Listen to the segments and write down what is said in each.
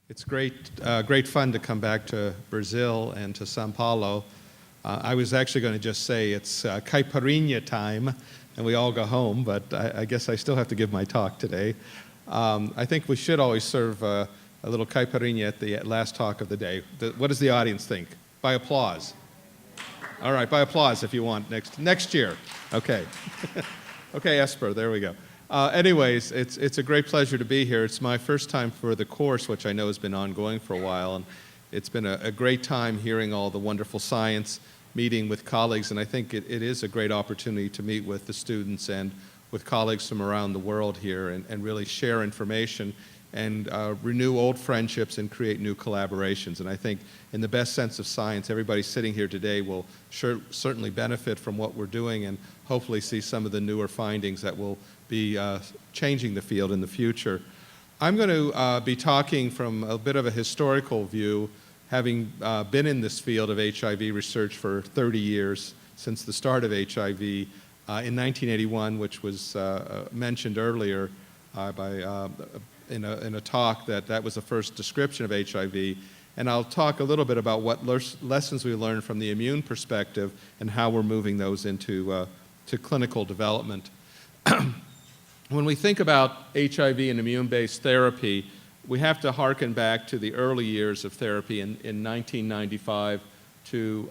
It's great fun to come back to Brazil and to São Paulo. I was actually going to just say it's caipirinha time, and we all go home, but I guess I still have to give my talk today. I think we should always serve a little caipirinha at the last talk of the day. What does the audience think? By applause. All right, by applause if you want next year. Okay. Okay, Esper, there we go. Anyways, it's a great pleasure to be here. It's my first time for the course, which I know has been ongoing for a while, and it's been a great time hearing all the wonderful science, meeting with colleagues, and I think it is a great opportunity to meet with the students and with colleagues from around the world here and really share information and renew old friendships and create new collaborations. And I think in the best sense of science, everybody sitting here today will certainly benefit from what we're doing and hopefully see some of the newer findings that will be changing the field in the future. I'm going to be talking from a bit of a historical view, having been in this field of HIV research for 30 years, since the start of HIV in 1981, which was mentioned earlier in a talk that was the first description of HIV. And I'll talk a little bit about what lessons we learned from the immune perspective and how we're moving those into to clinical development. When we think about HIV and immune-based therapy, we have to hearken back to the early years of therapy in 1995 to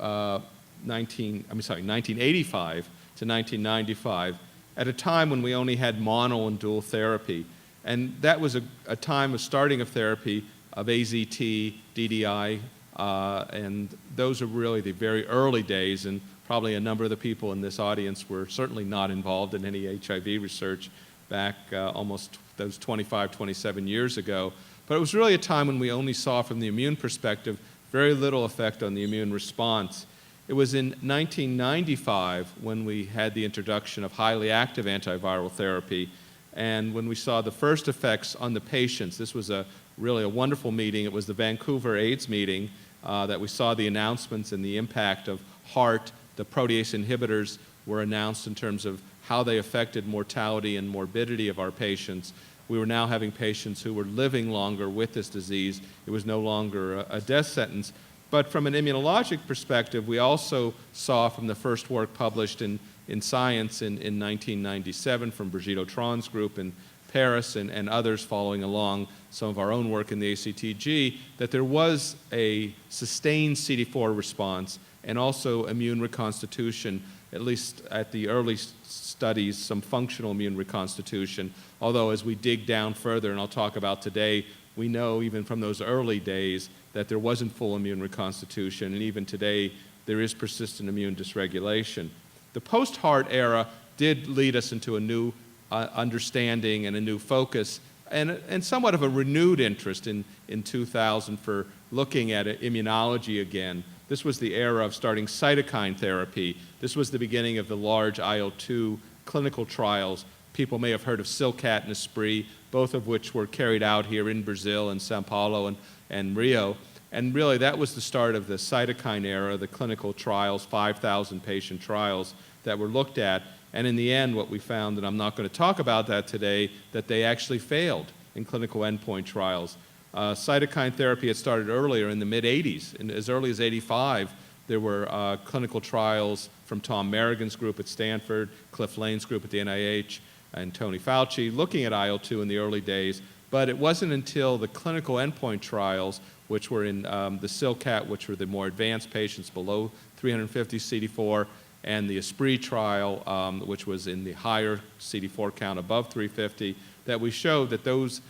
1985 to 1995, at a time when we only had mono and dual therapy. And that was a time of starting of therapy of AZT, DDI, and those are really the very early days, and probably a number of the people in this audience were certainly not involved in any HIV research back almost those 25, 27 years ago. But it was really a time when we only saw from the immune perspective very little effect on the immune response. It was in 1995 when we had the introduction of highly active antiviral therapy, and when we saw the first effects on the patients. This was really a wonderful meeting. It was the Vancouver AIDS meeting that we saw the announcements and the impact of HAART. The protease inhibitors were announced in terms of how they affected mortality and morbidity of our patients. We were now having patients who were living longer with this disease. It was no longer a death sentence. But from an immunologic perspective, we also saw from the first work published in Science in 1997 from Brigitte Autron's group in Paris and others following along some of our own work in the ACTG, that there was a sustained CD4 response and also immune reconstitution, at least at the early studies, some functional immune reconstitution. Although as we dig down further, and I'll talk about today, we know even from those early days that there wasn't full immune reconstitution, and even today there is persistent immune dysregulation. The post-HAART era did lead us into a new understanding and a new focus and somewhat of a renewed interest in 2000 for looking at immunology again. This was the era of starting cytokine therapy. This was the beginning of the large IL-2 clinical trials. People may have heard of SILCAT and Abril, both of which were carried out here in Brazil and São Paulo and Rio. And really that was the start of the cytokine era, the clinical trials, 5,000 patient trials that were looked at. And in the end, what we found, and I'm not going to talk about that today, that they actually failed in clinical endpoint trials. Cytokine therapy had started earlier in the mid-'80s. And as early as '85, there were clinical trials from Tom Merrigan's group at Stanford, Cliff Lane's group at the NIH, and Tony Fauci looking at IL-2 in the early days. But it wasn't until the clinical endpoint trials, which were in the SILCAT, which were the more advanced patients below 350 CD4, and the Abril trial, which was in the higher CD4 count above 350, that we showed that those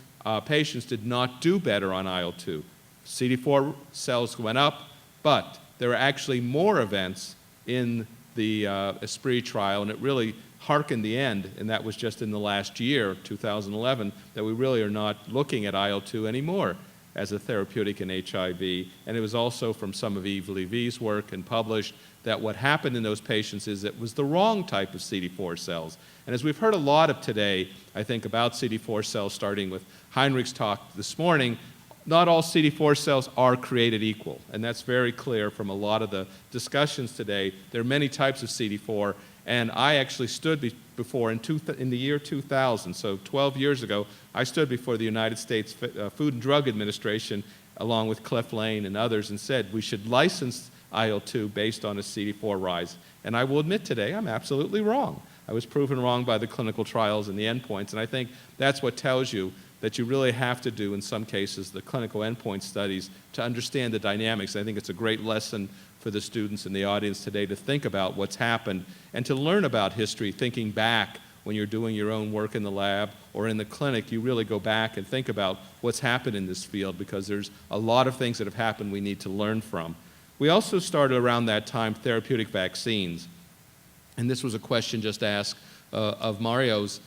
patients did not do better on IL-2. CD4 cells went up, but there were actually more events in the Abril trial, and it really harkened the end, and that was just in the last year, 2011, that we really are not looking at IL-2 anymore as a therapeutic in HIV. And it was also from some of Yves Levy's work and published that what happened in those patients is it was the wrong type of CD4 cells. And as we've heard a lot of today, I think, about CD4 cells, starting with Heinrich's talk this morning, not all CD4 cells are created equal. And that's very clear from a lot of the discussions today. There are many types of CD4, and I actually stood before in the year 2000, so 12 years ago, I stood before the United States Food and Drug Administration along with Cliff Lane and others and said we should license IL-2 based on a CD4 rise. And I will admit today I'm absolutely wrong. I was proven wrong by the clinical trials and the endpoints, and I think that's what tells you that you really have to do, in some cases, the clinical endpoint studies to understand the dynamics. I think it's a great lesson for the students in the audience today to think about what's happened and to learn about history, thinking back when you're doing your own work in the lab or in the clinic. You really go back and think about what's happened in this field, because there's a lot of things that have happened we need to learn from. We also started around that time therapeutic vaccines. And this was a question just asked of Mario's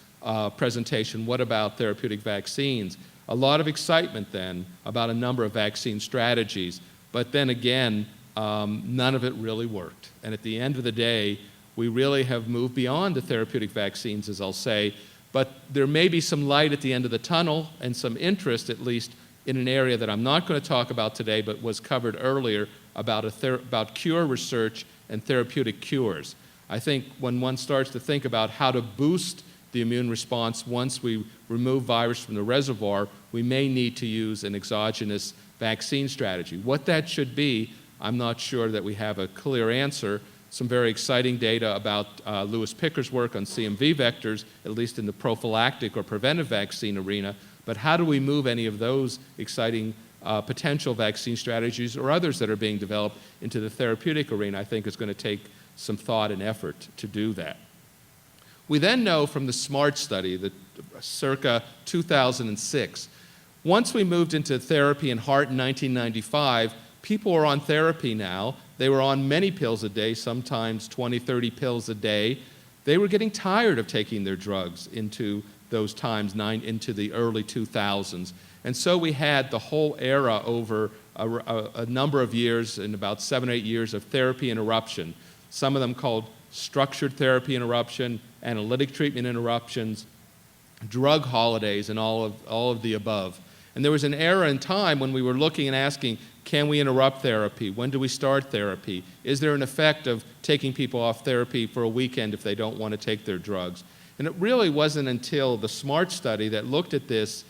presentation. What about therapeutic vaccines? A lot of excitement then about a number of vaccine strategies, but then again, none of it really worked. And at the end of the day, we really have moved beyond the therapeutic vaccines, as I'll say, but there may be some light at the end of the tunnel and some interest, at least, in an area that I'm not going to talk about today, but was covered earlier about cure research and therapeutic cures. I think when one starts to think about how to boost the immune response once we remove virus from the reservoir, we may need to use an exogenous vaccine strategy. What that should be, I'm not sure that we have a clear answer. Some very exciting data about Lewis Picker's work on CMV vectors, at least in the prophylactic or preventive vaccine arena. But how do we move any of those exciting potential vaccine strategies or others that are being developed into the therapeutic arena? I think is going to take some thought and effort to do that. We then know from the SMART study, that circa 2006, once we moved into therapy in heart in 1995, people were on therapy now. They were on many pills a day, sometimes 20, 30 pills a day. They were getting tired of taking their drugs into those times, into the early 2000s. And so we had the whole era over a number of years, in about 7 or 8 years, of therapy interruption. Some of them called structured therapy interruption, analytic treatment interruptions, drug holidays, and all of the above. And there was an era in time when we were looking and asking, can we interrupt therapy? When do we start therapy? Is there an effect of taking people off therapy for a weekend if they don't want to take their drugs? And it really wasn't until the SMART study that looked at this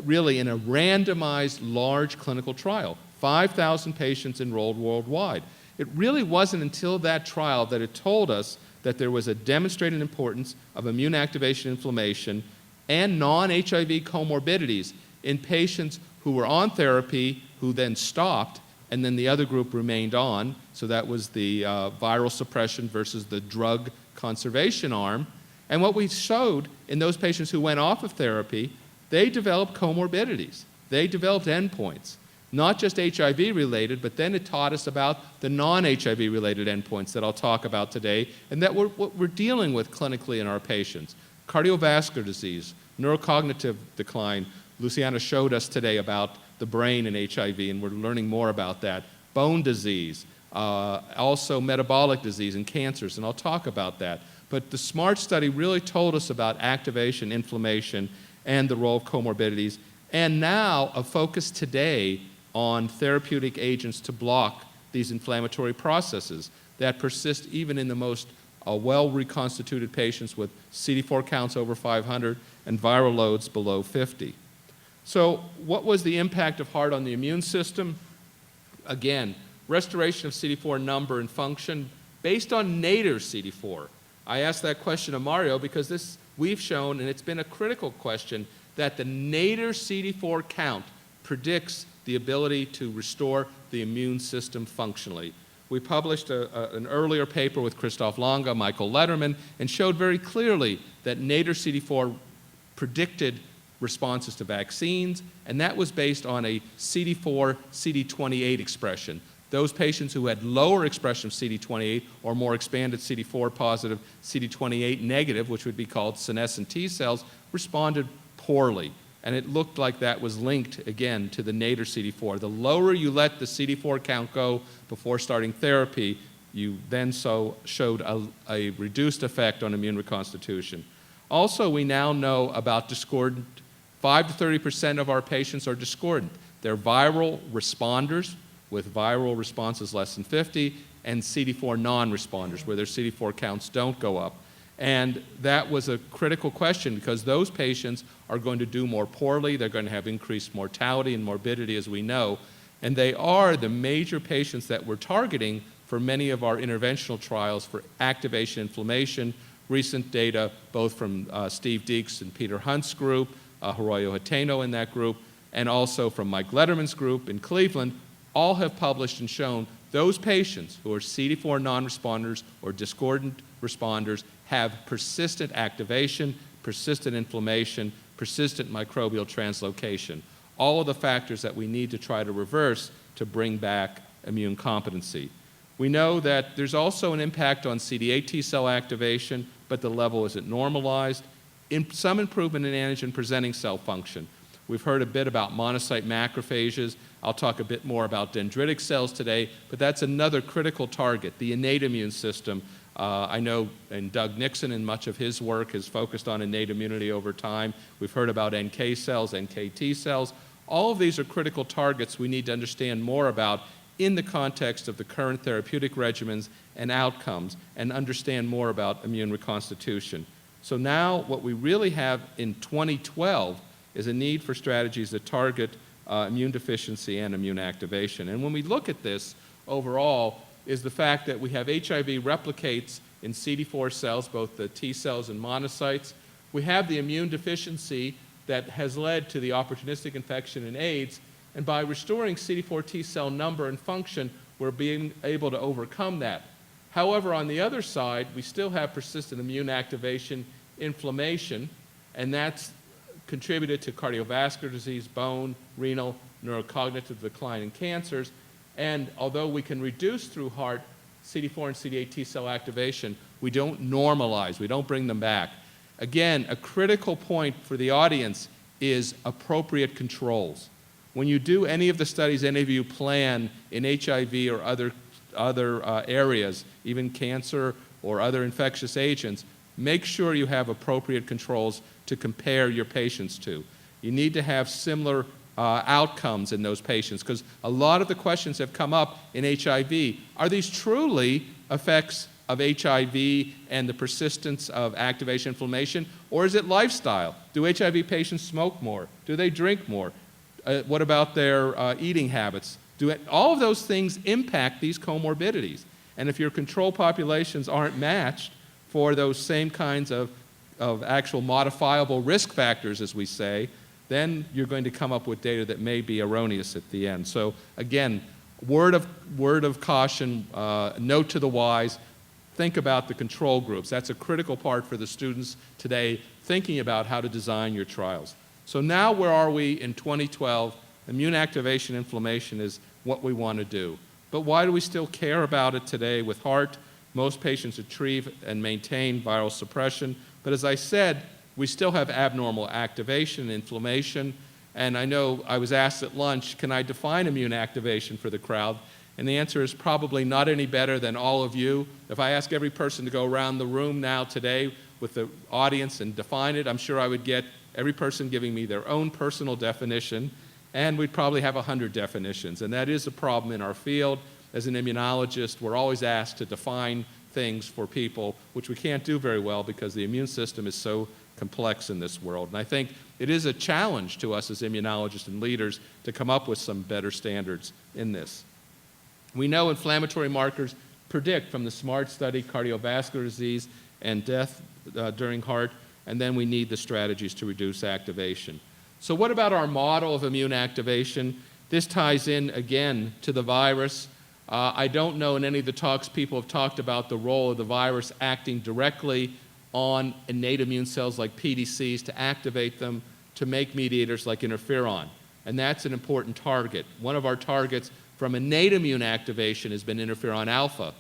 really in a randomized large clinical trial, 5,000 patients enrolled worldwide. It really wasn't until that trial that it told us that there was a demonstrated importance of immune activation inflammation and non-HIV comorbidities in patients who were on therapy, who then stopped, and then the other group remained on. So that was the viral suppression versus the drug conservation arm. And what we showed in those patients who went off of therapy, they developed comorbidities. They developed endpoints, not just HIV-related, but then it taught us about the non-HIV-related endpoints that I'll talk about today, and that what we're dealing with clinically in our patients. Cardiovascular disease, neurocognitive decline. Luciana showed us today about the brain and HIV, and we're learning more about that. Bone disease, also metabolic disease and cancers, and I'll talk about that. But the SMART study really told us about activation, inflammation, and the role of comorbidities, and now a focus today on therapeutic agents to block these inflammatory processes that persist even in the most well-reconstituted patients with CD4 counts over 500 and viral loads below 50. So what was the impact of heart on the immune system? Again, restoration of CD4 number and function based on nadir CD4. I asked that question of Mario because we've shown, and it's been a critical question, that the nadir CD4 count predicts the ability to restore the immune system functionally. We published an earlier paper with Christoph Lange, Michael Letterman, and showed very clearly that nadir CD4 predicted responses to vaccines, and that was based on a CD4, CD28 expression. Those patients who had lower expression of CD28 or more expanded CD4 positive, CD28 negative, which would be called senescent T cells, responded poorly. And it looked like that was linked, again, to the nadir CD4. The lower you let the CD4 count go before starting therapy, you then showed a reduced effect on immune reconstitution. Also, we now know about discordant. 5 to 30% of our patients are discordant. They're viral responders with viral responses less than 50, and CD4 non-responders, where their CD4 counts don't go up. And that was a critical question because those patients are going to do more poorly. They're going to have increased mortality and morbidity, as we know. And they are the major patients that we're targeting for many of our interventional trials for activation inflammation. Recent data, both from Steve Deeks and Peter Hunt's group, Hiroyo Hateno in that group, and also from Mike Letterman's group in Cleveland, all have published and shown those patients who are CD4 non-responders or discordant responders have persistent activation, persistent inflammation, persistent microbial translocation, all of the factors that we need to try to reverse to bring back immune competency. We know that there's also an impact on CD8 T cell activation, but the level isn't normalized. Some improvement in antigen-presenting cell function. We've heard a bit about monocyte macrophages. I'll talk a bit more about dendritic cells today, but that's another critical target, the innate immune system. I know, and Doug Nixon in much of his work has focused on innate immunity over time. We've heard about NK cells, NKT cells. All of these are critical targets we need to understand more about in the context of the current therapeutic regimens and outcomes, and understand more about immune reconstitution. So now what we really have in 2012 is a need for strategies that target immune deficiency and immune activation. And when we look at this overall, is the fact that we have HIV replicates in CD4 cells, both the T cells and monocytes. We have the immune deficiency that has led to the opportunistic infection in AIDS, and by restoring CD4 T cell number and function, we're being able to overcome that. However, on the other side, we still have persistent immune activation, inflammation, and that's contributed to cardiovascular disease, bone, renal, neurocognitive decline, and cancers. And although we can reduce through heart CD4 and CD8 T cell activation, we don't normalize, we don't bring them back. Again, a critical point for the audience is appropriate controls. When you do any of the studies any of you plan in HIV or other areas, even cancer or other infectious agents, make sure you have appropriate controls to compare your patients to. You need to have similar outcomes in those patients, because a lot of the questions have come up in HIV. Are these truly effects of HIV and the persistence of activation inflammation, or is it lifestyle? Do HIV patients smoke more? Do they drink more? What about their eating habits? All of those things impact these comorbidities. And if your control populations aren't matched for those same kinds of actual modifiable risk factors, as we say, then you're going to come up with data that may be erroneous at the end. So again, word of caution, note to the wise, think about the control groups. That's a critical part for the students today, thinking about how to design your trials. So now where are we in 2012? Immune activation inflammation is what we want to do. But why do we still care about it today with heart? Most patients achieve and maintain viral suppression. But as I said, we still have abnormal activation, inflammation, and I know I was asked at lunch, can I define immune activation for the crowd? And the answer is probably not any better than all of you. If I ask every person to go around the room now today with the audience and define it, I'm sure I would get every person giving me their own personal definition, and we'd probably have 100 definitions. And that is a problem in our field. As an immunologist, we're always asked to define things for people, which we can't do very well because the immune system is so complex in this world. And I think it is a challenge to us as immunologists and leaders to come up with some better standards in this. We know inflammatory markers predict from the SMART study cardiovascular disease and death during heart, and then we need the strategies to reduce activation. So what about our model of immune activation? This ties in again to the virus. I don't know in any of the talks people have talked about the role of the virus acting directly on innate immune cells like PDCs to activate them to make mediators like interferon. And that's an important target. One of our targets from innate immune activation has been interferon alpha.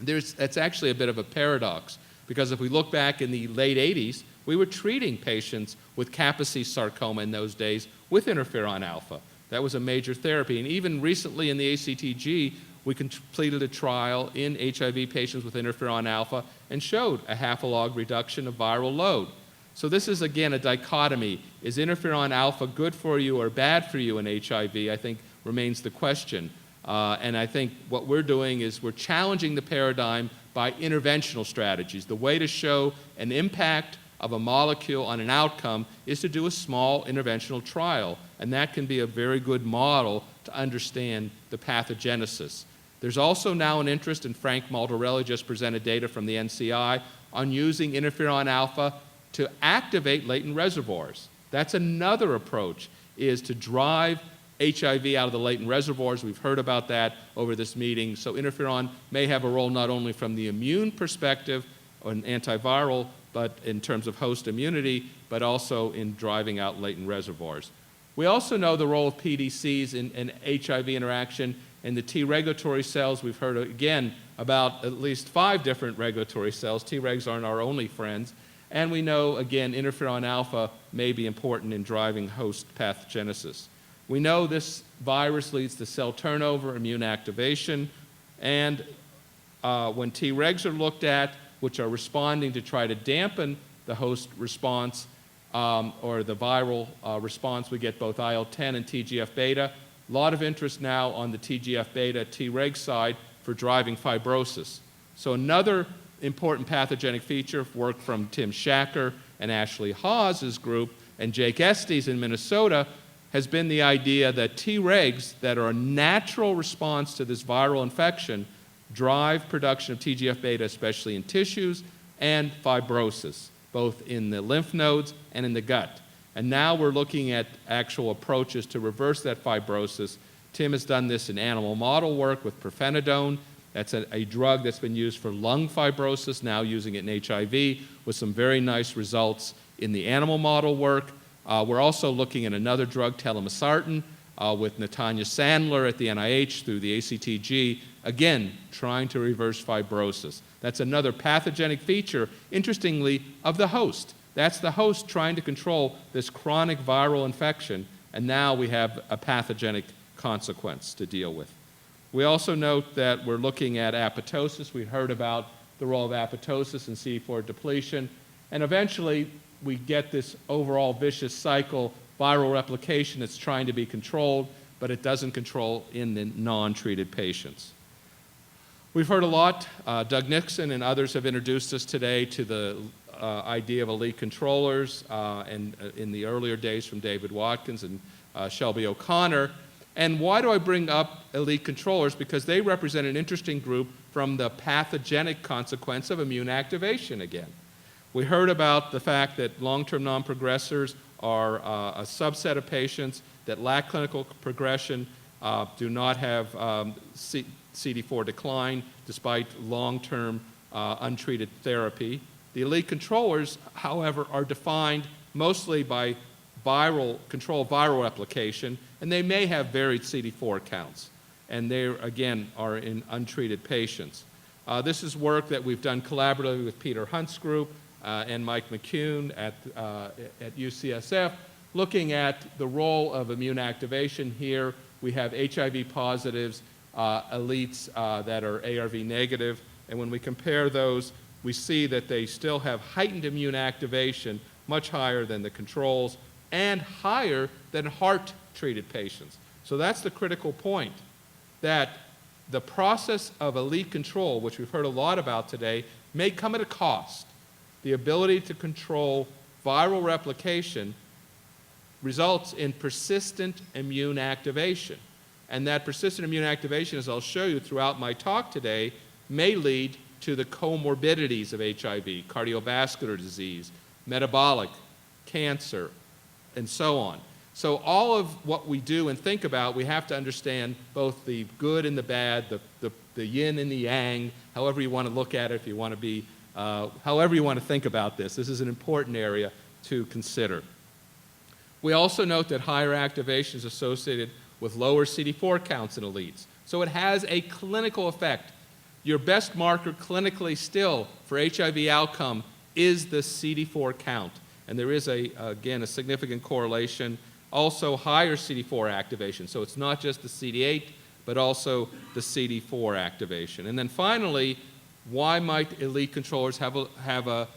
That's actually a bit of a paradox, because if we look back in the late 80s, we were treating patients with Kaposi sarcoma in those days with interferon alpha. That was a major therapy. And even recently in the ACTG, we completed a trial in HIV patients with interferon alpha and showed a half a log reduction of viral load. So this is, again, a dichotomy. Is interferon alpha good for you or bad for you in HIV? I think remains the question. And I think what we're doing is we're challenging the paradigm by interventional strategies. The way to show an impact of a molecule on an outcome is to do a small interventional trial, and that can be a very good model to understand the pathogenesis. There's also now an interest, and Frank Maldarelli just presented data from the NCI, on using interferon alpha to activate latent reservoirs. That's another approach, is to drive HIV out of the latent reservoirs. We've heard about that over this meeting. So interferon may have a role not only from the immune perspective, or an antiviral, but in terms of host immunity, but also in driving out latent reservoirs. We also know the role of PDCs in HIV interaction and the T regulatory cells. We've heard again about at least 5 different regulatory cells. Tregs aren't our only friends. And we know, again, interferon alpha may be important in driving host pathogenesis. We know this virus leads to cell turnover, immune activation, and when Tregs are looked at, which are responding to try to dampen the host response or the viral response, we get both IL-10 and TGF-beta. A lot of interest now on the TGF-beta Treg side for driving fibrosis. So another important pathogenic feature, work from Tim Shacker and Ashley Hawes' group and Jake Estes in Minnesota, has been the idea that Tregs that are a natural response to this viral infection drive production of TGF-beta, especially in tissues, and fibrosis, both in the lymph nodes and in the gut. And now we're looking at actual approaches to reverse that fibrosis. Tim has done this in animal model work with pirfenidone. That's a drug that's been used for lung fibrosis, now using it in HIV, with some very nice results in the animal model work. We're also looking at another drug, telmisartan, with Natanya Sandler at the NIH through the ACTG, again, trying to reverse fibrosis. That's another pathogenic feature, interestingly, of the host. That's the host trying to control this chronic viral infection, and now we have a pathogenic consequence to deal with. We also note that we're looking at apoptosis. We heard about the role of apoptosis in CD4 depletion, and eventually we get this overall vicious cycle, viral replication that's trying to be controlled, but it doesn't control in the non-treated patients. We've heard a lot. Doug Nixon and others have introduced us today to the idea of elite controllers, and in the earlier days from David Watkins and Shelby O'Connor. And why do I bring up elite controllers? Because they represent an interesting group from the pathogenic consequence of immune activation again. We heard about the fact that long-term non-progressors are a subset of patients that lack clinical progression, do not have CD4 decline despite long-term untreated therapy. The elite controllers, however, are defined mostly by control viral replication, and they may have varied CD4 counts. And they, again, are in untreated patients. This is work that we've done collaboratively with Peter Hunt's group and Mike McCune at UCSF, looking at the role of immune activation here. We have HIV positives, elites that are ARV negative, and when we compare those, we see that they still have heightened immune activation, much higher than the controls, and higher than heart-treated patients. So that's the critical point, that the process of elite control, which we've heard a lot about today, may come at a cost. The ability to control viral replication results in persistent immune activation. And that persistent immune activation, as I'll show you throughout my talk today, may lead to the comorbidities of HIV, cardiovascular disease, metabolic, cancer, and so on. So all of what we do and think about, we have to understand both the good and the bad, the yin and the yang, however you want to look at it, if you want to be, however you want to think about this. This is an important area to consider. We also note that higher activation is associated with lower CD4 counts in elites. So it has a clinical effect. Your best marker clinically still for HIV outcome is the CD4 count. And there is, again, a significant correlation. Also higher CD4 activation. So it's not just the CD8, but also the CD4 activation. And then finally, why might elite controllers have a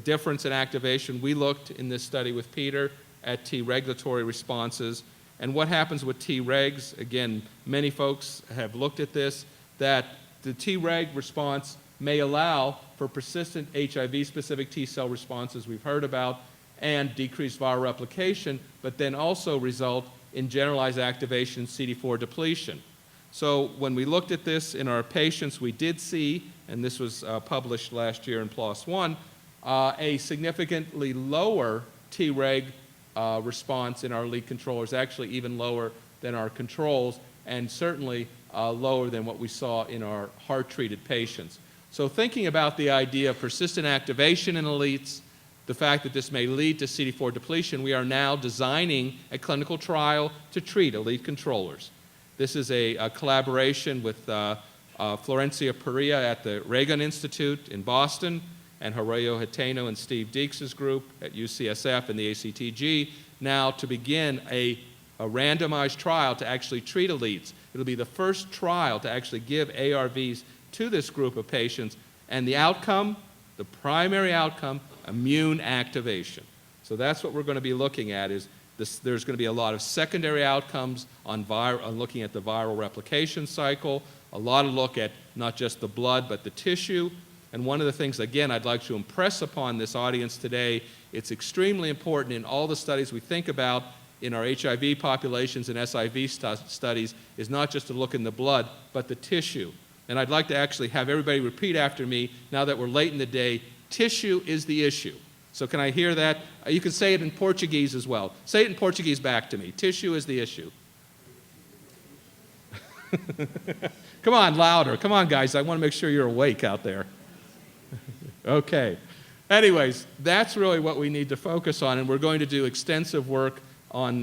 difference in activation? We looked in this study with Peter at T regulatory responses. And what happens with Tregs? Again, many folks have looked at this, that the Treg response may allow for persistent HIV-specific T-cell responses we've heard about and decreased viral replication, but then also result in generalized activation CD4 depletion. So when we looked at this in our patients, we did see, and this was published last year in PLOS One, a significantly lower Treg response in our lead controllers, actually even lower than our controls, and certainly lower than what we saw in our heart-treated patients. So thinking about the idea of persistent activation in elites, the fact that this may lead to CD4 depletion, we are now designing a clinical trial to treat elite controllers. This is a collaboration with Florencia Perea at the Reagan Institute in Boston, and Horacio Hateno and Steve Deeks' group at UCSF and the ACTG, now to begin a randomized trial to actually treat elites. It'll be the first trial to actually give ARVs to this group of patients, and the outcome, the primary outcome, immune activation. So that's what we're going to be looking at is this, there's going to be a lot of secondary outcomes on looking at the viral replication cycle, a lot of look at not just the blood but the tissue. And one of the things, again, I'd like to impress upon this audience today, it's extremely important in all the studies we think about in our HIV populations and SIV studies is not just to look in the blood, but the tissue. And I'd like to actually have everybody repeat after me, now that we're late in the day, tissue is the issue. So can I hear that? You can say it in Portuguese as well. Say it in Portuguese back to me. Tissue is the issue. Come on, louder. Come on, guys. I want to make sure you're awake out there. Okay. Anyways, that's really what we need to focus on, and we're going to do extensive work on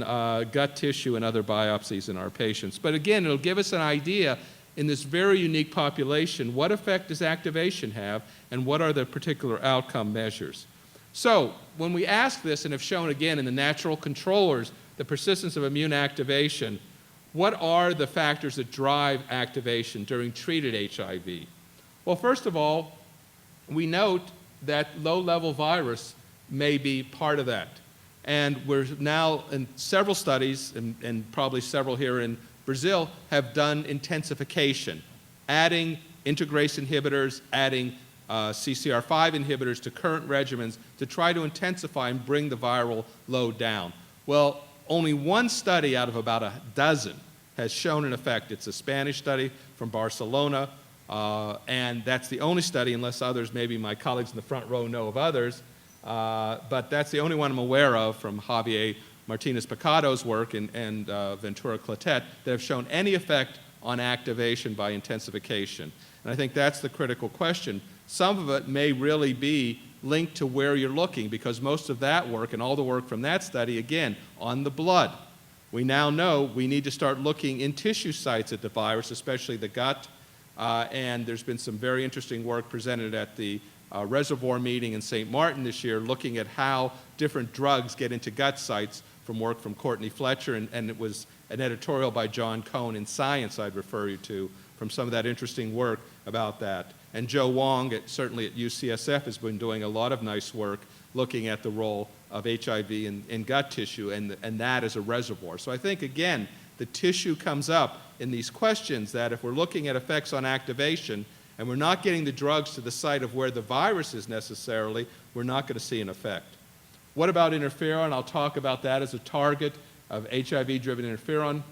gut tissue and other biopsies in our patients. But again, it'll give us an idea in this very unique population, what effect does activation have, and what are the particular outcome measures? So when we ask this, and have shown again in the natural controllers the persistence of immune activation, what are the factors that drive activation during treated HIV? Well, first of all, we note that low-level virus may be part of that. And we're now in several studies, and probably several here in Brazil, have done intensification, adding integrase inhibitors, adding CCR5 inhibitors to current regimens to try to intensify and bring the viral load down. Well, only one study out of about a dozen has shown an effect. It's a Spanish study from Barcelona, and that's the only study, unless others, maybe my colleagues in the front row know of others, but that's the only one I'm aware of from Javier Martinez-Picado's work and Ventura Clatet that have shown any effect on activation by intensification. And I think that's the critical question. Some of it may really be linked to where you're looking, because most of that work and all the work from that study, again, on the blood. We now know we need to start looking in tissue sites at the virus, especially the gut, and there's been some very interesting work presented at the Reservoir meeting in St. Martin this year, looking at how different drugs get into gut sites from work from Courtney Fletcher, and it was an editorial by John Cohn in Science I'd refer you to from some of that interesting work about that. And Joe Wong, certainly at UCSF, has been doing a lot of nice work looking at the role of HIV in gut tissue and that as a reservoir. So I think, again, the tissue comes up in these questions that if we're looking at effects on activation and we're not getting the drugs to the site of where the virus is necessarily, we're not going to see an effect. What about interferon? I'll talk about that as a target of HIV-driven interferon.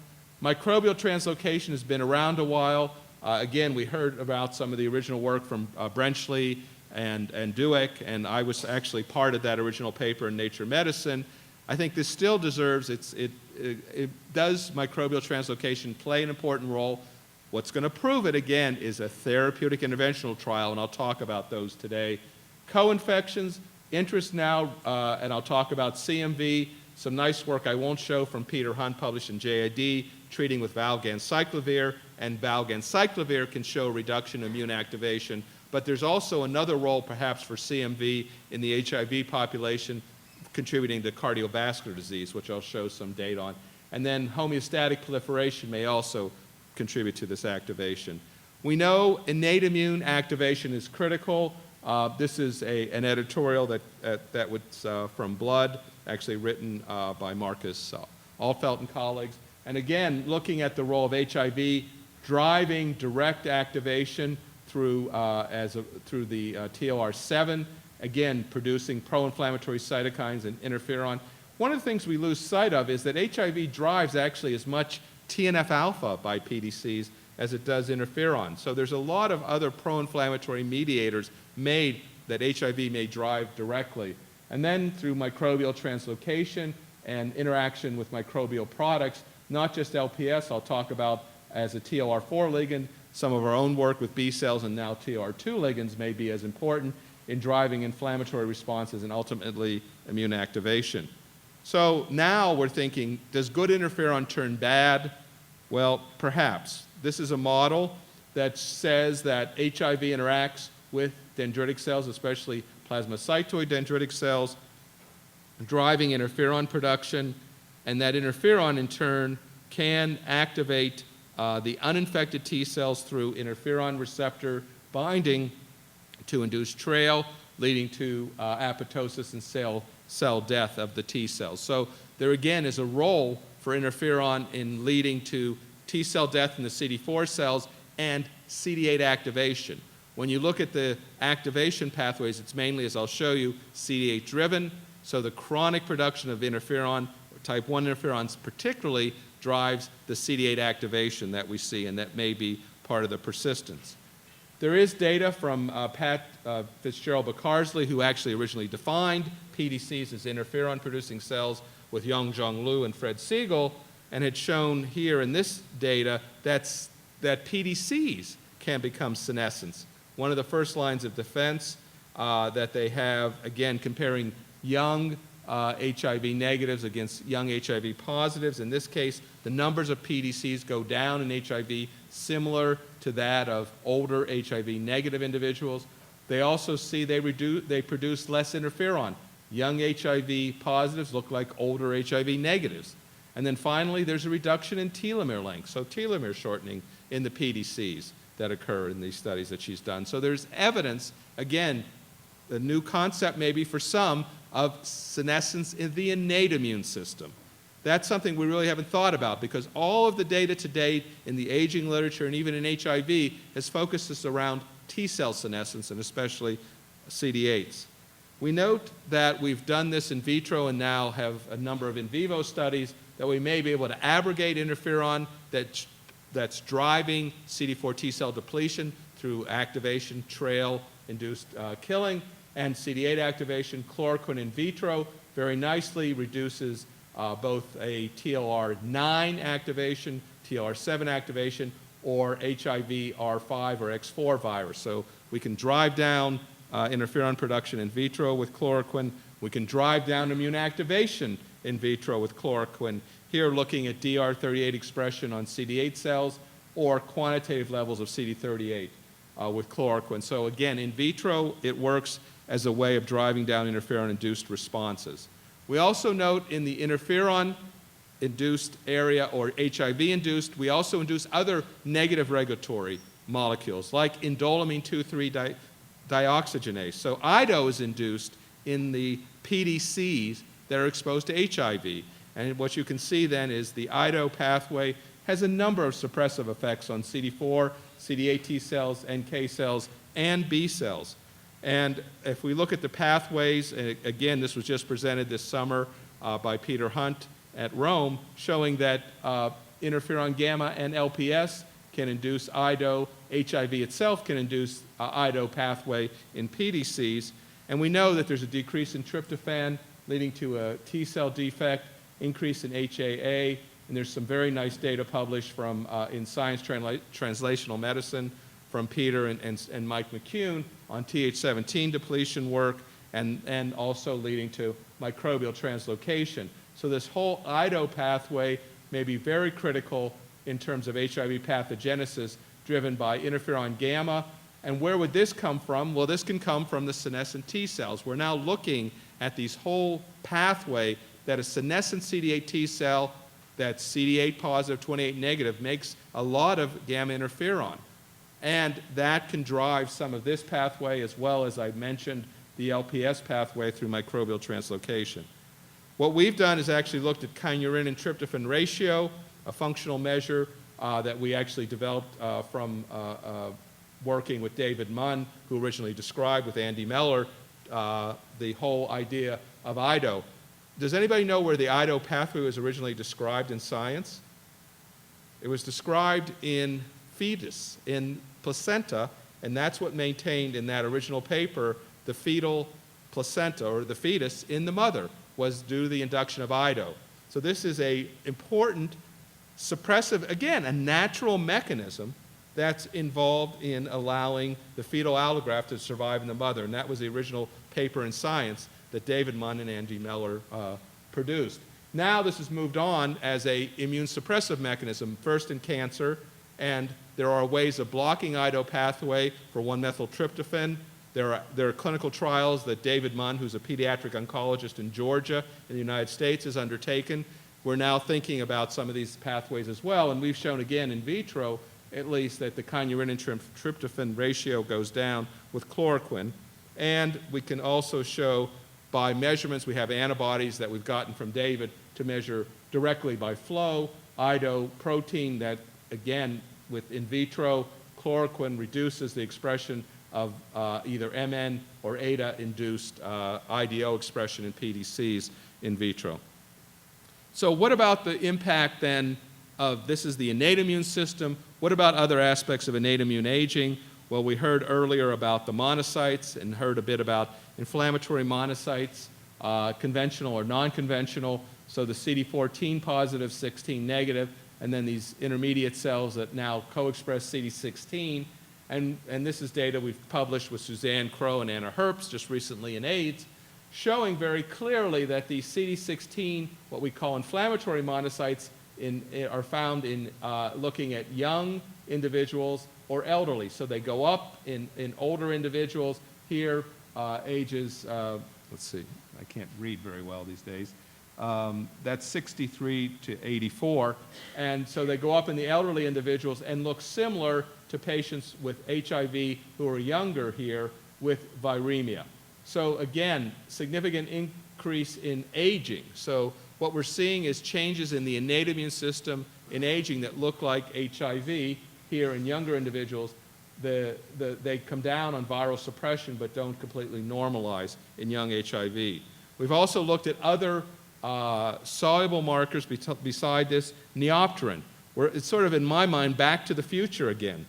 Microbial translocation has been around a while. Again, we heard about some of the original work from Brenchley and Dueck, and I was actually part of that original paper in Nature Medicine. I think this still deserves, does microbial translocation play an important role? What's going to prove it, again, is a therapeutic interventional trial, and I'll talk about those today. Co-infections, interest now, and I'll talk about CMV, some nice work I won't show from Peter Hunt published in JID, treating with valganciclovir, and valganciclovir can show reduction in immune activation, but there's also another role perhaps for CMV in the HIV population contributing to cardiovascular disease, which I'll show some data on. And then homeostatic proliferation may also contribute to this activation. We know innate immune activation is critical. This is an editorial that was from Blood, actually written by Marcus Alfelt and colleagues. And again, looking at the role of HIV driving direct activation through the TLR7, again producing pro-inflammatory cytokines and interferon. One of the things we lose sight of is that HIV drives actually as much TNF-alpha by PDCs as it does interferon. So there's a lot of other pro-inflammatory mediators made that HIV may drive directly. And then through microbial translocation and interaction with microbial products, not just LPS, I'll talk about as a TLR4 ligand, some of our own work with B cells and now TLR2 ligands may be as important in driving inflammatory responses and ultimately immune activation. So now we're thinking, does good interferon turn bad? Well, perhaps. This is a model that says that HIV interacts with dendritic cells, especially plasmacytoid dendritic cells, driving interferon production, and that interferon in turn can activate the uninfected T cells through interferon receptor binding to induce trail, leading to apoptosis and cell death of the T cells. So there again is a role for interferon in leading to T cell death in the CD4 cells and CD8 activation. When you look at the activation pathways, it's mainly, as I'll show you, CD8 driven. So the chronic production of interferon, type 1 interferons particularly, drives the CD8 activation that we see, and that may be part of the persistence. There is data from Pat Fitzgerald-Bacarsley, who actually originally defined PDCs as interferon-producing cells with Yongjong Liu and Fred Siegel, and had shown here in this data that PDCs can become senescents. One of the first lines of defense that they have, again, comparing young HIV negatives against young HIV positives. In this case, the numbers of PDCs go down in HIV, similar to that of older HIV negative individuals. They also see they produce less interferon. Young HIV positives look like older HIV negatives. And then finally, there's a reduction in telomere length, so telomere shortening in the PDCs that occur in these studies that she's done. So there's evidence, again, a new concept maybe for some, of senescence in the innate immune system. That's something we really haven't thought about, because all of the data to date in the aging literature and even in HIV has focused us around T cell senescence and especially CD8s. We note that we've done this in vitro and now have a number of in vivo studies that we may be able to abrogate interferon that's driving CD4 T cell depletion through activation, trail-induced killing, and CD8 activation. Chloroquine in vitro very nicely reduces both a TLR9 activation, TLR7 activation, or HIV R5 or X4 virus. So we can drive down interferon production in vitro with chloroquine. We can drive down immune activation in vitro with chloroquine. Here looking at DR38 expression on CD8 cells or quantitative levels of CD38 with chloroquine. So again, in vitro, it works as a way of driving down interferon-induced responses. We also note in the interferon-induced area or HIV-induced, we also induce other negative regulatory molecules like indolamine 2,3 dioxygenase. So IDO is induced in the PDCs that are exposed to HIV. And what you can see then is the IDO pathway has a number of suppressive effects on CD4, CD8 T cells, NK cells, and B cells. And if we look at the pathways, again, this was just presented this summer by Peter Hunt at Rome, showing that interferon gamma and LPS can induce IDO. HIV itself can induce IDO pathway in PDCs. And we know that there's a decrease in tryptophan leading to a T cell defect, increase in HAA, and there's some very nice data published from in Science Translational Medicine from Peter and Mike McCune on Th17 depletion work, and also leading to microbial translocation. So this whole IDO pathway may be very critical in terms of HIV pathogenesis driven by interferon gamma. And where would this come from? Well, this can come from the senescent T cells. We're now looking at these whole pathway that a senescent CD8 T cell that's CD8 positive, 28 negative makes a lot of gamma interferon. And that can drive some of this pathway as well as I mentioned the LPS pathway through microbial translocation. What we've done is actually looked at kynurenine and tryptophan ratio, a functional measure that we actually developed from working with David Munn, who originally described with Andy Meller the whole idea of IDO. Does anybody know where the IDO pathway was originally described in science? It was described in fetus, in placenta, and that's what maintained in that original paper the fetal placenta, or the fetus in the mother, was due to the induction of IDO. So this is an important suppressive, again, a natural mechanism that's involved in allowing the fetal allograft to survive in the mother. And that was the original paper in Science that David Munn and Andy Meller produced. Now this has moved on as an immune suppressive mechanism, first in cancer, and there are ways of blocking IDO pathway for 1-methyltryptophan. There are clinical trials that David Munn, who's a pediatric oncologist in Georgia in the United States, has undertaken. We're now thinking about some of these pathways as well, and we've shown again in vitro, at least, that the kynurenine-tryptophan ratio goes down with chloroquine. And we can also show by measurements, we have antibodies that we've gotten from David to measure directly by flow, IDO protein that, again, with in vitro, chloroquine reduces the expression of either MN or ADA-induced IDO expression in PDCs in vitro. So what about the impact then of, this is the innate immune system, what about other aspects of innate immune aging? Well, we heard earlier about the monocytes and heard a bit about inflammatory monocytes, conventional or non-conventional, so the CD14 positive, 16 negative, and then these intermediate cells that now co-express CD16. And this is data we've published with Suzanne Crowe and Anna Herbst just recently in AIDS, showing very clearly that the CD16, what we call inflammatory monocytes, are found in looking at young individuals or elderly. So they go up in older individuals here, ages, let's see, I can't read very well these days. That's 63 to 84. And so they go up in the elderly individuals and look similar to patients with HIV who are younger here with viremia. So again, significant increase in aging. So what we're seeing is changes in the innate immune system in aging that look like HIV here in younger individuals. They come down on viral suppression but don't completely normalize in young HIV. We've also looked at other soluble markers beside this, neopterin, where it's sort of, in my mind, back to the future again.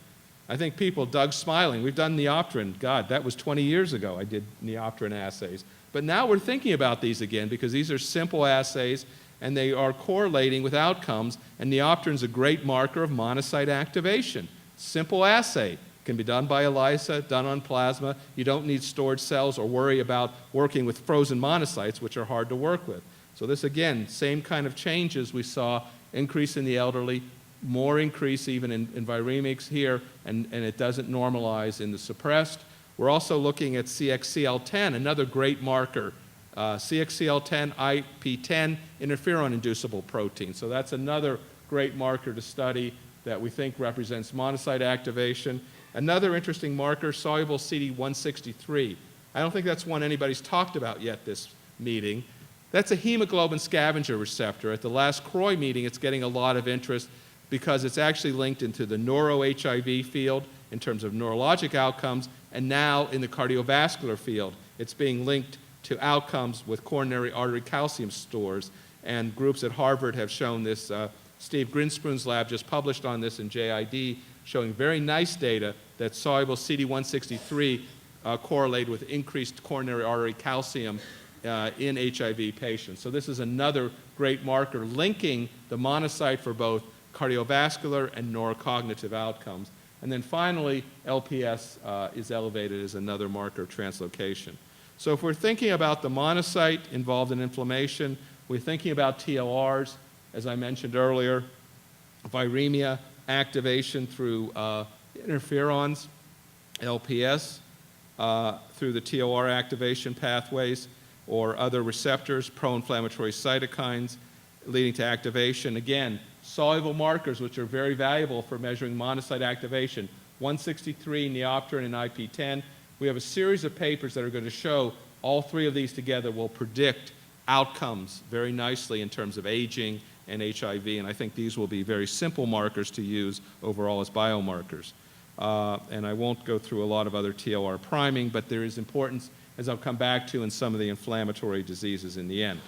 I think people, Doug's smiling, we've done neopterin. God, that was 20 years ago I did neopterin assays. But now we're thinking about these again because these are simple assays and they are correlating with outcomes, and neopterin is a great marker of monocyte activation. Simple assay. Can be done by ELISA, done on plasma. You don't need stored cells or worry about working with frozen monocytes, which are hard to work with. So this, again, same kind of changes we saw, increase in the elderly, more increase even in viremics here, and it doesn't normalize in the suppressed. We're also looking at CXCL10, another great marker. CXCL10, IP10, interferon-inducible protein. So that's another great marker to study that we think represents monocyte activation. Another interesting marker, soluble CD163. I don't think that's one anybody's talked about yet this meeting. That's a hemoglobin scavenger receptor. At the last CROI meeting, it's getting a lot of interest because it's actually linked into the neuro-HIV field in terms of neurologic outcomes, and now in the cardiovascular field, it's being linked to outcomes with coronary artery calcium stores. And groups at Harvard have shown this. Steve Grinspoon's lab just published on this in JID, showing very nice data that soluble CD163 correlated with increased coronary artery calcium in HIV patients. So this is another great marker linking the monocyte for both cardiovascular and neurocognitive outcomes. And then finally, LPS is elevated as another marker of translocation. So if we're thinking about the monocyte involved in inflammation, we're thinking about TLRs, as I mentioned earlier, viremia, activation through interferons, LPS, through the TOR activation pathways, or other receptors, pro-inflammatory cytokines, leading to activation. Again, soluble markers, which are very valuable for measuring monocyte activation, 163, neopterin, and IP10. We have a series of papers that are going to show all three of these together will predict outcomes very nicely in terms of aging and HIV, and I think these will be very simple markers to use overall as biomarkers. and I won't go through a lot of other TLR priming, but there is importance, as I'll come back to, in some of the inflammatory diseases in the end.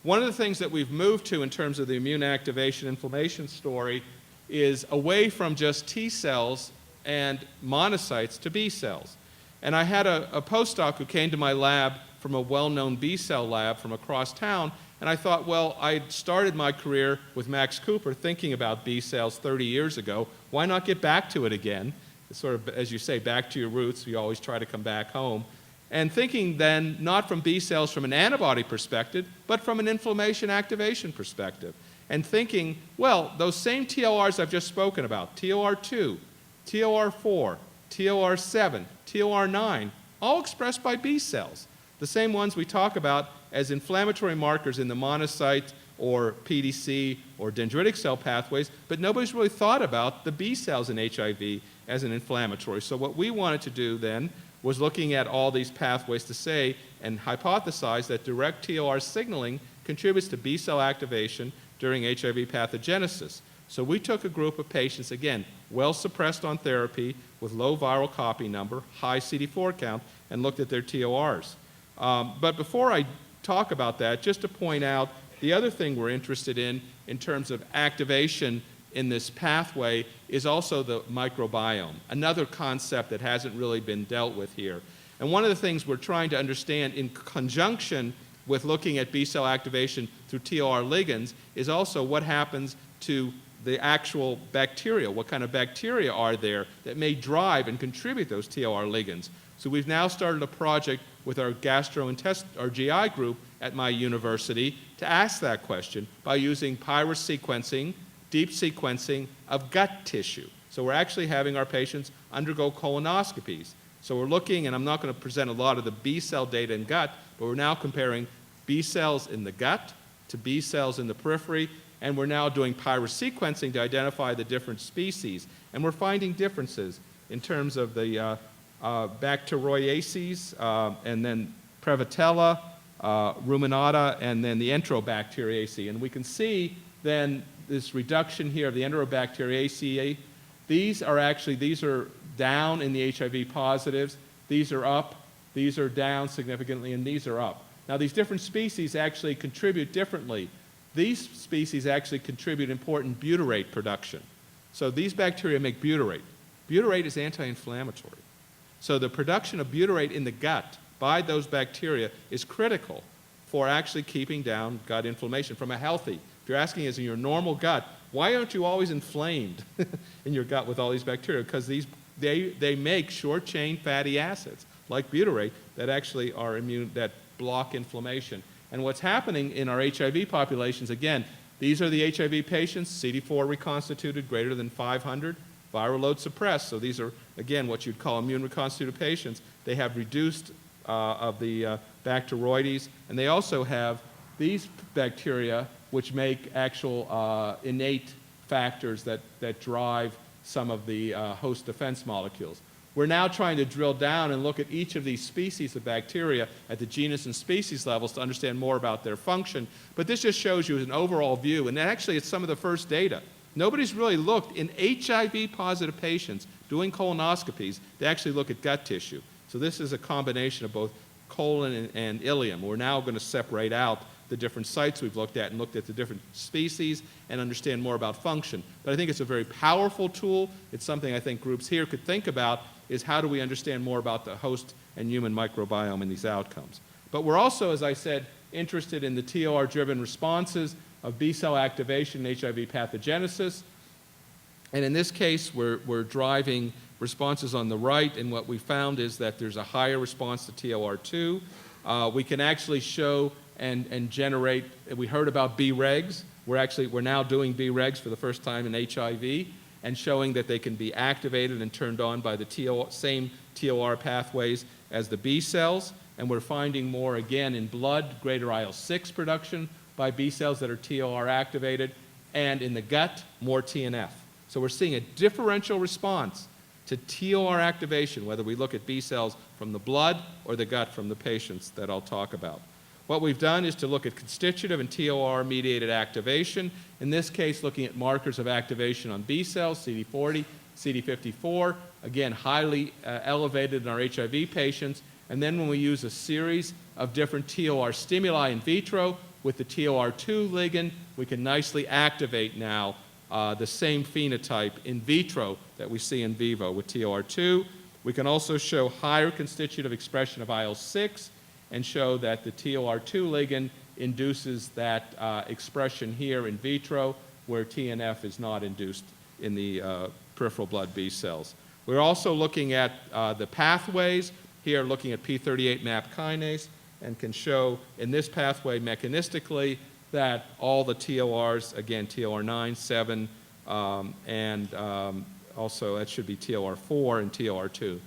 One of the things that we've moved to in terms of the immune activation inflammation story is away from just T cells and monocytes to B cells. And I had a postdoc who came to my lab from a well-known B cell lab from across town, and I thought, well, I started my career with Max Cooper thinking about B cells 30 years ago. Why not get back to it again? It's sort of, as you say, back to your roots. You always try to come back home. And thinking then not from B cells from an antibody perspective, but from an inflammation activation perspective. And thinking, well, those same TLRs I've just spoken about, TLR2, TLR4, TLR7, TLR9, all expressed by B cells. The same ones we talk about as inflammatory markers in the monocyte or PDC or dendritic cell pathways, but nobody's really thought about the B cells in HIV as an inflammatory. So what we wanted to do then was looking at all these pathways to say and hypothesize that direct TLR signaling contributes to B cell activation during HIV pathogenesis. So we took a group of patients, again, well suppressed on therapy with low viral copy number, high CD4 count, and looked at their TLRs. But before I talk about that, just to point out the other thing we're interested in terms of activation in this pathway is also the microbiome, another concept that hasn't really been dealt with here. And one of the things we're trying to understand in conjunction with looking at B cell activation through TLR ligands is also what happens to the actual bacteria. What kind of bacteria are there that may drive and contribute those TLR ligands? So we've now started a project with our our GI group at my university to ask that question by using pyrus sequencing, deep sequencing of gut tissue. So we're actually having our patients undergo colonoscopies. So we're looking, and I'm not going to present a lot of the B cell data in gut, but we're now comparing B cells in the gut to B cells in the periphery, and we're now doing pyrus sequencing to identify the different species. And we're finding differences in terms of the Bacteroiaceae, and then Prevotella, Ruminata, and then the Enterobacteriaceae. And we can see then this reduction here of the Enterobacteriaceae. These are down in the HIV positives. These are up. These are down significantly, and these are up. Now, these different species actually contribute differently. These species actually contribute important butyrate production. So these bacteria make butyrate. Butyrate is anti-inflammatory. So the production of butyrate in the gut by those bacteria is critical for actually keeping down gut inflammation from a healthy. If you're asking, is in your normal gut, why aren't you always inflamed in your gut with all these bacteria? Because they make short-chain fatty acids, like butyrate, that actually are immune, that block inflammation. And what's happening in our HIV populations, again, these are the HIV patients, CD4 reconstituted greater than 500, viral load suppressed. So these are, again, what you'd call immune reconstituted patients. They have reduced of the Bacteroides, and they also have these bacteria which make actual innate factors that drive some of the host defense molecules. We're now trying to drill down and look at each of these species of bacteria at the genus and species levels to understand more about their function. But this just shows you an overall view, and actually it's some of the first data. Nobody's really looked in HIV-positive patients doing colonoscopies to actually look at gut tissue. So this is a combination of both colon and ileum. We're now going to separate out the different sites we've looked at and looked at the different species and understand more about function. But I think it's a very powerful tool. It's something I think groups here could think about, is how do we understand more about the host and human microbiome and these outcomes. But we're also, as I said, interested in the TLR-driven responses of B-cell activation in HIV pathogenesis. And in this case, we're driving responses on the right, and what we found is that there's a higher response to TLR2. We can actually show and generate, we heard about B-regs. We're now doing B-regs for the first time in HIV and showing that they can be activated and turned on by the same TLR pathways as the B cells. And we're finding more, again, in blood, greater IL-6 production by B cells that are TLR activated, and in the gut, more TNF. So we're seeing a differential response to TLR activation, whether we look at B cells from the blood or the gut from the patients that I'll talk about. What we've done is to look at constitutive and TLR-mediated activation, in this case looking at markers of activation on B cells, CD40, CD54, again, highly elevated in our HIV patients. And then when we use a series of different TOR stimuli in vitro with the TOR2 ligand, we can nicely activate now the same phenotype in vitro that we see in vivo with TOR2. We can also show higher constitutive expression of IL-6 and show that the TOR2 ligand induces that expression here in vitro, where TNF is not induced in the peripheral blood B cells. We're also looking at the pathways, here looking at P38 MAP kinase, and can show in this pathway mechanistically that all the TORs, again, TOR9, 7, and also that should be TOR4 and TOR2,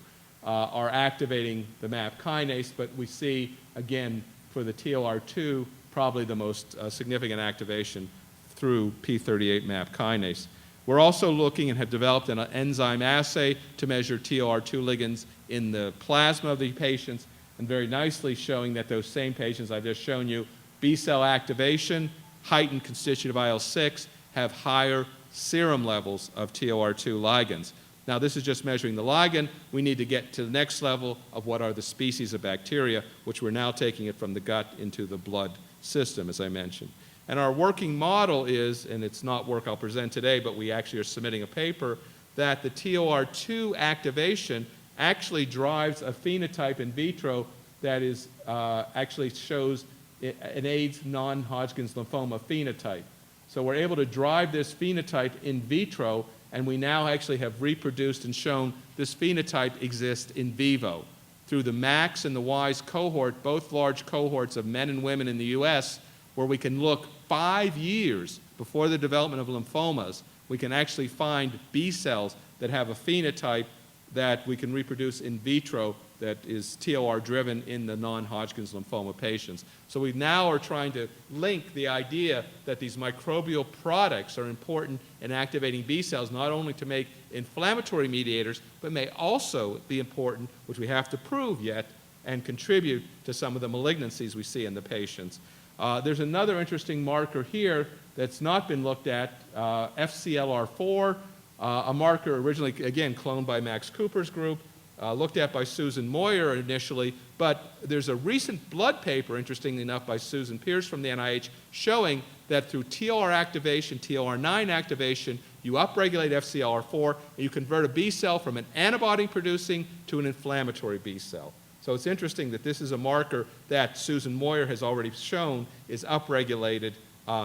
are activating the MAP kinase, but we see, again, for the TOR2, probably the most significant activation through P38 MAP kinase. We're also looking and have developed an enzyme assay to measure TOR2 ligands in the plasma of the patients, and very nicely showing that those same patients I've just shown you, B cell activation, heightened constitutive IL-6, have higher serum levels of TOR2 ligands. Now, this is just measuring the ligand. We need to get to the next level of what are the species of bacteria, which we're now taking it from the gut into the blood system, as I mentioned. And our working model is, and it's not work I'll present today, but we actually are submitting a paper, that the TOR2 activation actually drives a phenotype in vitro that is actually shows an AIDS non-Hodgkin's lymphoma phenotype. So we're able to drive this phenotype in vitro, and we now actually have reproduced and shown this phenotype exists in vivo. Through the MAX and the WISE cohort, both large cohorts of men and women in the US, where we can look 5 years before the development of lymphomas, we can actually find B cells that have a phenotype that we can reproduce in vitro that is TOR-driven in the non-Hodgkin's lymphoma patients. So we now are trying to link the idea that these microbial products are important in activating B cells, not only to make inflammatory mediators, but may also be important, which we have to prove yet, and contribute to some of the malignancies we see in the patients. There's another interesting marker here that's not been looked at, FCLR4, a marker originally, again, cloned by Max Cooper's group, looked at by Susan Moyer initially, but there's a recent blood paper, interestingly enough, by Susan Pierce from the NIH, showing that through TOR activation, TOR9 activation, you upregulate FCLR4, and you convert a B cell from an antibody-producing to an inflammatory B cell. So it's interesting that this is a marker that Susan Moyer has already shown is upregulated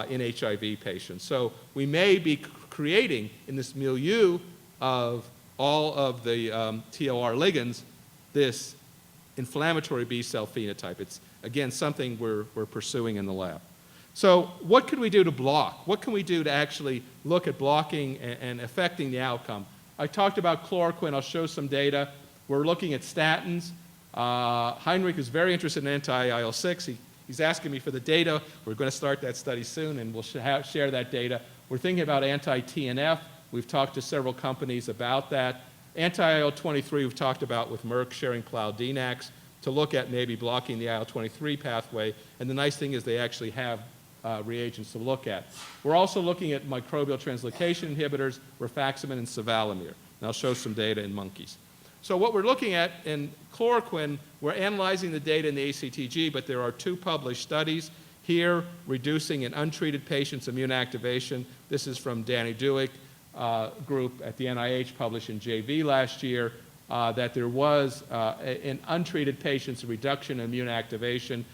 in HIV patients. So we may be creating in this milieu of all of the TOR ligands this inflammatory B cell phenotype. It's, again, something we're pursuing in the lab. So what can we do to block? What can we do to actually look at blocking and affecting the outcome? I talked about chloroquine. I'll show some data. We're looking at statins. Heinrich is very interested in anti-IL-6. He's asking me for the data. We're going to start that study soon, and we'll share that data. We're thinking about anti-TNF. We've talked to several companies about that. Anti-IL-23 we've talked about with Merck sharing Plow-Dnax to look at maybe blocking the IL-23 pathway. And the nice thing is they actually have reagents to look at. We're also looking at microbial translocation inhibitors, rifaximin and sevelamer. And I'll show some data in monkeys. So what we're looking at in chloroquine, we're analyzing the data in the ACTG, but there are 2 published studies. Here, reducing in untreated patients immune activation. This is from Danny Dewick group at the NIH, published in JV last year, that there was in untreated patients a reduction in immune activation,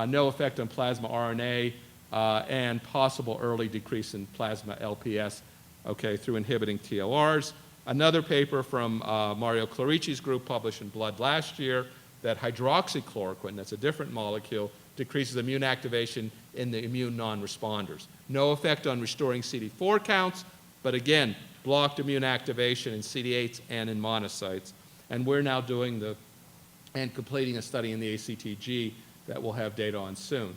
no effect on plasma RNA, and possible early decrease in plasma LPS, okay, through inhibiting TLRs. Another paper from Mario Clorici's group published in Blood last year that hydroxychloroquine, that's a different molecule, decreases immune activation in the immune non-responders. No effect on restoring CD4 counts, but again, blocked immune activation in CD8s and in monocytes. And we're now doing and completing a study in the ACTG that we'll have data on soon.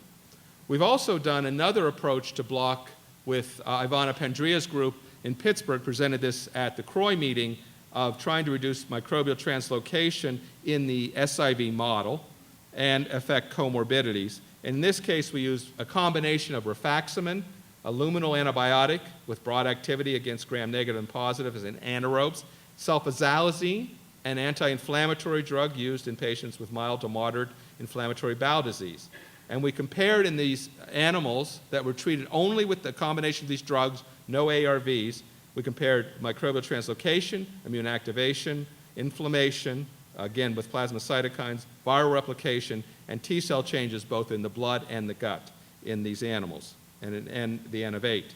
We've also done another approach to block with Ivana Pendria's group in Pittsburgh, presented this at the CROI meeting, of trying to reduce microbial translocation in the SIV model and affect comorbidities. In this case, we used a combination of rifaximin, a luminal antibiotic with broad activity against gram-negative and positive as in anaerobes, Sulfasalazine, an anti-inflammatory drug used in patients with mild to moderate inflammatory bowel disease. And we compared in these animals that were treated only with the combination of these drugs, no ARVs. We compared microbial translocation, immune activation, inflammation, again with plasma cytokines, viral replication, and T cell changes both in the blood and the gut in these animals, and the N of 8.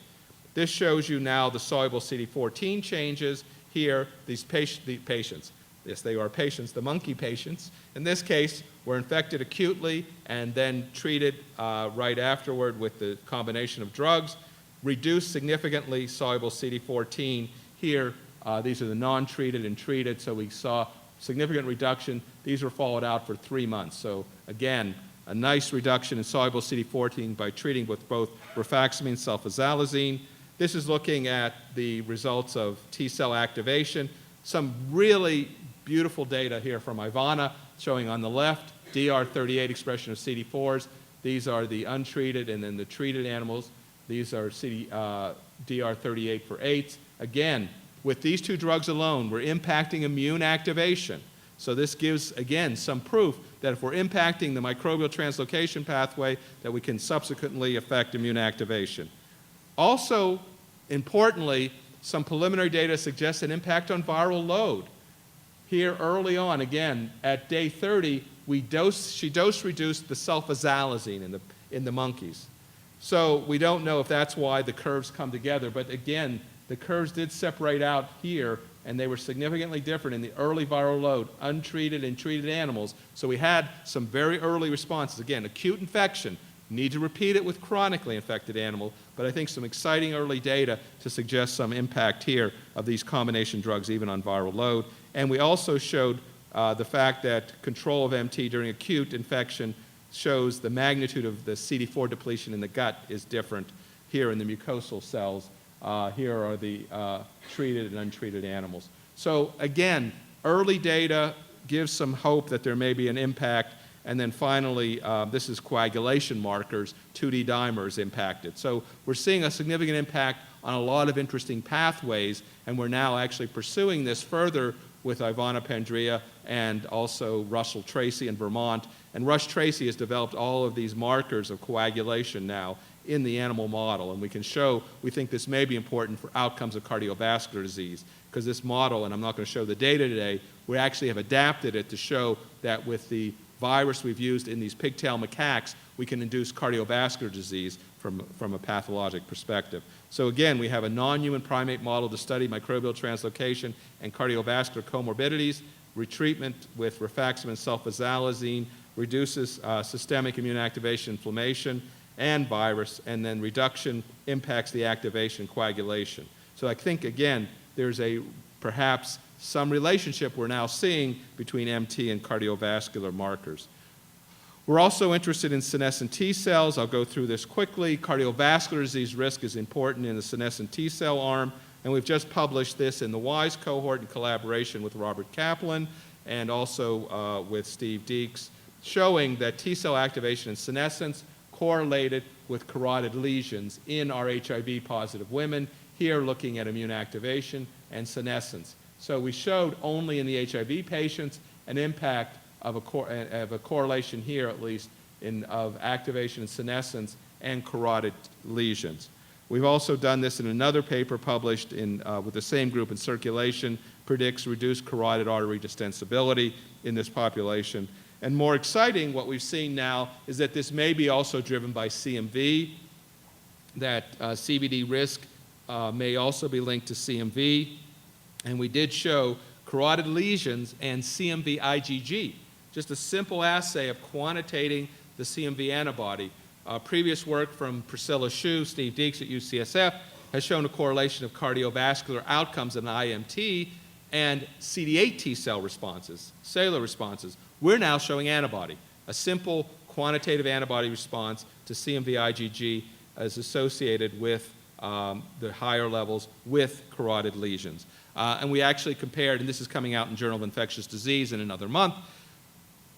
This shows you now the soluble CD14 changes here, these patients. Yes, they are patients, the monkey patients. In this case, were infected acutely and then treated right afterward with the combination of drugs, reduced significantly soluble CD14. Here, these are the non-treated and treated, so we saw significant reduction. These were followed out for 3 months. So again, a nice reduction in soluble CD14 by treating with both rifaximin and sulfasalazine. This is looking at the results of T cell activation. Some really beautiful data here from Ivana showing on the left DR38 expression of CD4s. These are the untreated and then the treated animals. These are DR38 for 8s. Again, with these two drugs alone, we're impacting immune activation. So this gives, again, some proof that if we're impacting the microbial translocation pathway, that we can subsequently affect immune activation. Also, importantly, some preliminary data suggests an impact on viral load. Here early on, again, at day 30, she dose-reduced the sulfasalazine in the monkeys. So we don't know if that's why the curves come together, but again, the curves did separate out here, and they were significantly different in the early viral load, untreated and treated animals. So we had some very early responses. Again, acute infection, need to repeat it with chronically infected animal, but I think some exciting early data to suggest some impact here of these combination drugs even on viral load. And we also showed the fact that control of MT during acute infection shows the magnitude of the CD4 depletion in the gut is different here in the mucosal cells. Here are the treated and untreated animals. So again, early data gives some hope that there may be an impact. And then finally, this is coagulation markers, 2D dimers impacted. So we're seeing a significant impact on a lot of interesting pathways, and we're now actually pursuing this further with Ivana Pandrea and also Russell Tracy in Vermont. And Russ Tracy has developed all of these markers of coagulation now in the animal model, and we can show, we think this may be important for outcomes of cardiovascular disease, because this model, and I'm not going to show the data today, we actually have adapted it to show that with the virus we've used in these pigtail macaques, we can induce cardiovascular disease from a pathologic perspective. So again, we have a non-human primate model to study microbial translocation and cardiovascular comorbidities. Retreatment with rifaximin sulfasalazine reduces systemic immune activation, inflammation, and virus, and then reduction impacts the activation coagulation. So I think, again, there's perhaps some relationship we're now seeing between MT and cardiovascular markers. We're also interested in senescent T cells. I'll go through this quickly. Cardiovascular disease risk is important in the senescent T cell arm, and we've just published this in the WISE cohort in collaboration with Robert Kaplan and also with Steve Deeks, showing that T cell activation and senescence correlated with carotid lesions in our HIV-positive women, here looking at immune activation and senescence. So we showed only in the HIV patients an impact of a correlation here, at least, of activation and senescence and carotid lesions. We've also done this in another paper published with the same group in Circulation, predicts reduced carotid artery distensibility in this population. And more exciting, what we've seen now is that this may be also driven by CMV, that CVD risk may also be linked to CMV. And we did show carotid lesions and CMV IgG, just a simple assay of quantitating the CMV antibody. Previous work from Priscilla Hsu, Steve Deeks at UCSF has shown a correlation of cardiovascular outcomes in IMT and CD8 T cell responses, cellular responses. We're now showing antibody, a simple quantitative antibody response to CMV IgG as associated with the higher levels with carotid lesions. And we actually compared, and this is coming out in Journal of Infectious Disease in another month.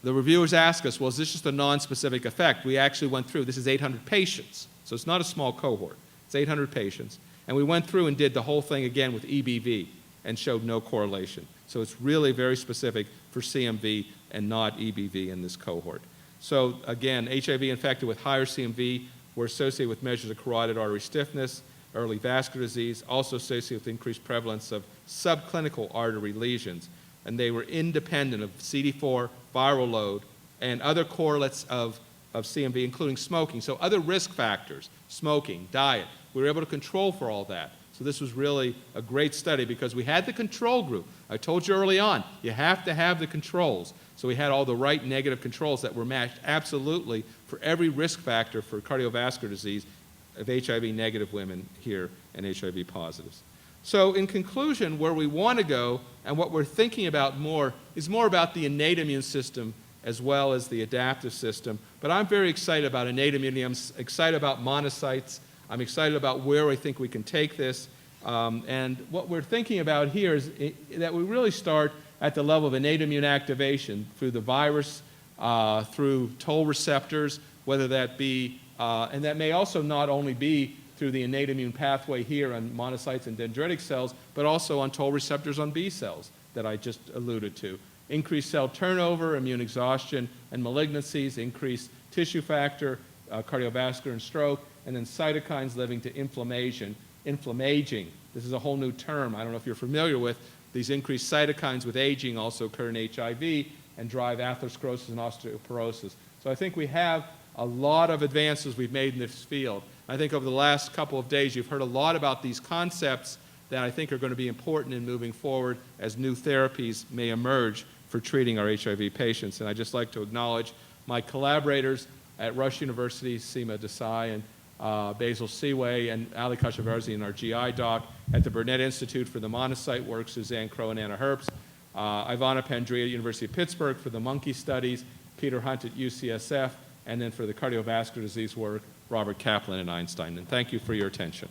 The reviewers asked us, well, is this just a non-specific effect? We actually went through, this is 800 patients, so it's not a small cohort. It's 800 patients. And we went through and did the whole thing again with EBV. and showed no correlation. So it's really very specific for CMV and not EBV in this cohort. So again, HIV infected with higher CMV were associated with measures of carotid artery stiffness, early vascular disease, also associated with increased prevalence of subclinical artery lesions. And they were independent of CD4, viral load, and other correlates of CMV, including smoking. So other risk factors, smoking, diet, we were able to control for all that. So this was really a great study because we had the control group. I told you early on, you have to have the controls. So we had all the right negative controls that were matched absolutely for every risk factor for cardiovascular disease of HIV negative women here and HIV positives. So in conclusion, where we want to go and what we're thinking about more is more about the innate immune system as well as the adaptive system. But I'm very excited about innate immunity. I'm excited about monocytes. I'm excited about where I think we can take this. And what we're thinking about here is that we really start at the level of innate immune activation through the virus, through toll receptors, whether that be, and that may also not only be through the innate immune pathway here on monocytes and dendritic cells, but also on toll receptors on B cells that I just alluded to. Increased cell turnover, immune exhaustion, and malignancies, increased tissue factor, cardiovascular and stroke, and then cytokines leading to inflammation. Inflammaging, this is a whole new term I don't know if you're familiar with. These increased cytokines with aging also occur in HIV and drive atherosclerosis and osteoporosis. So I think we have a lot of advances we've made in this field. I think over the last couple of days you've heard a lot about these concepts that I think are going to be important in moving forward as new therapies may emerge for treating our HIV patients. And I'd just like to acknowledge my collaborators at Rush University, Seema Desai and Basil Seaway, and Ali Kashavarzi and our GI doc, at the Burnett Institute for the monocyte work, Suzanne Crow and Anna Herbst, Ivana Pandrea at University of Pittsburgh for the monkey studies, Peter Hunt at UCSF, and then for the cardiovascular disease work, Robert Kaplan at Einstein. And thank you for your attention.